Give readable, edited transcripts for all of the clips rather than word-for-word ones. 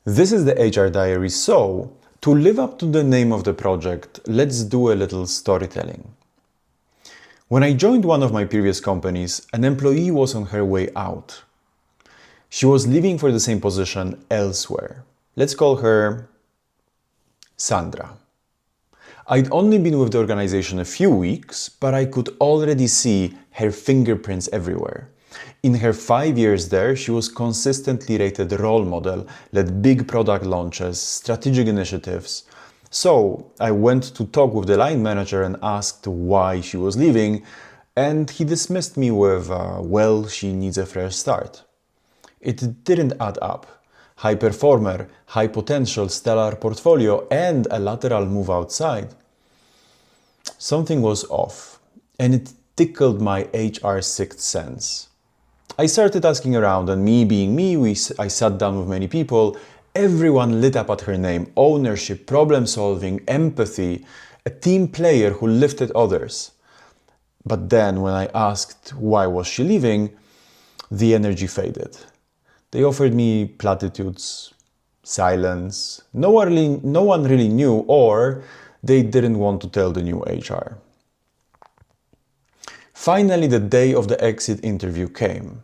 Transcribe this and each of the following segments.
This is the HR Diary, so to live up to the name of the project, let's do a little storytelling. When I joined one of my previous companies, an employee was on her way out. She was leaving for the same position elsewhere. Let's call her Sandra. I'd only been with the organization a few weeks, but I could already see her fingerprints everywhere. In her 5 years there, she was consistently rated role model, led big product launches, strategic initiatives. So I went to talk with the line manager and asked why she was leaving, and he dismissed me with, well, she needs a fresh start. It didn't add up. High performer, high potential, stellar portfolio, and a lateral move outside. Something was off, and it tickled my HR sixth sense. I started asking around, and me being me, I sat down with many people. Everyone lit up at her name: ownership, problem solving, empathy, a team player who lifted others. But then when I asked why was she leaving, the energy faded. They offered me platitudes, silence. No one really knew, or they didn't want to tell the new HR. Finally, the day of the exit interview came.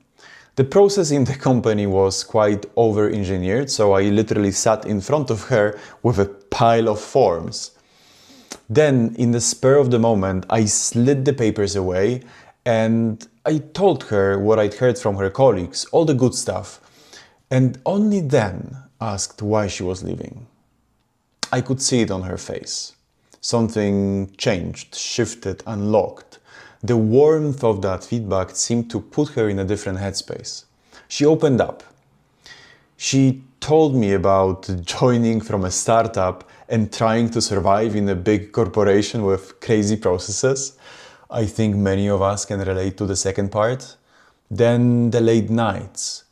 The process in the company was quite over-engineered, so I literally sat in front of her with a pile of forms. Then, in the spur of the moment, I slid the papers away and I told her what I'd heard from her colleagues, all the good stuff, and only then asked why she was leaving. I could see it on her face. Something changed, shifted, unlocked. The warmth of that feedback seemed to put her in a different headspace. She opened up. She told me about joining from a startup and trying to survive in a big corporation with crazy processes. I think many of us can relate to the second part. Then the late nights.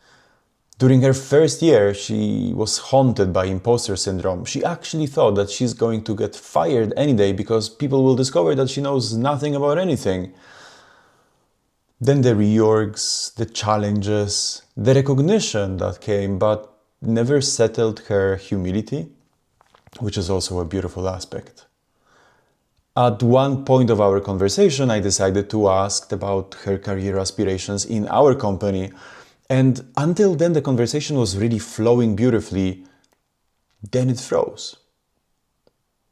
During her first year, she was haunted by imposter syndrome. She actually thought that she's going to get fired any day because people will discover that she knows nothing about anything. Then the reorgs, the challenges, the recognition that came, but never settled her humility, which is also a beautiful aspect. At one point of our conversation, I decided to ask about her career aspirations in our company. And until then, the conversation was really flowing beautifully. Then it froze.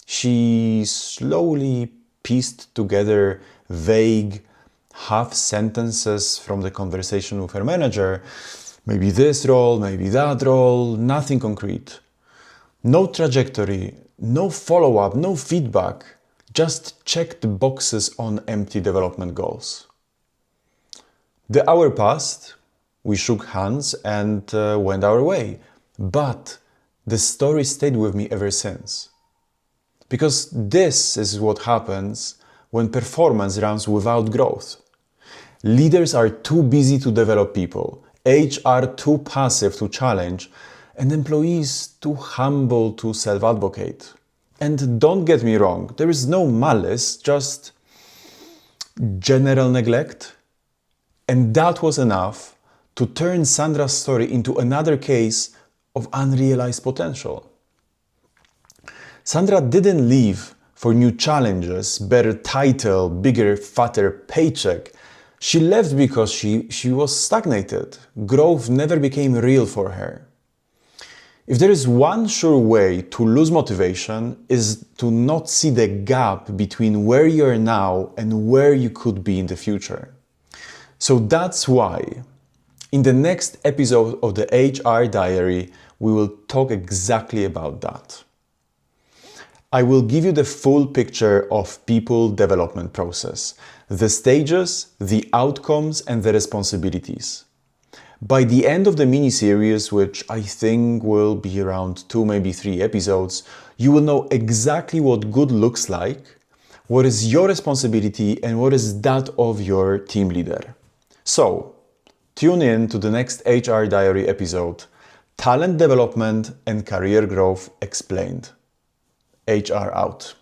She slowly pieced together vague half sentences from the conversation with her manager. Maybe this role, maybe that role, nothing concrete. No trajectory, no follow-up, no feedback. Just checked boxes on empty development goals. The hour passed. We shook hands and went our way. But the story stayed with me ever since. Because this is what happens when performance runs without growth. Leaders are too busy to develop people, HR too passive to challenge, and employees too humble to self-advocate. And don't get me wrong, there is no malice, just general neglect. And that was enough to turn Sandra's story into another case of unrealized potential. Sandra didn't leave for new challenges, better title, bigger, fatter paycheck. She left because she was stagnated. Growth never became real for her. If there is one sure way to lose motivation, is to not see the gap between where you are now and where you could be in the future. So that's why in the next episode of the HR Diary, we will talk exactly about that. I will give you the full picture of people development process, the stages, the outcomes, and the responsibilities. By the end of the mini-series, which I think will be around 2, maybe 3 episodes, you will know exactly what good looks like, what is your responsibility, and what is that of your team leader. So, tune in to the next HR Diary episode, Talent Development and Career Growth Explained. HR out.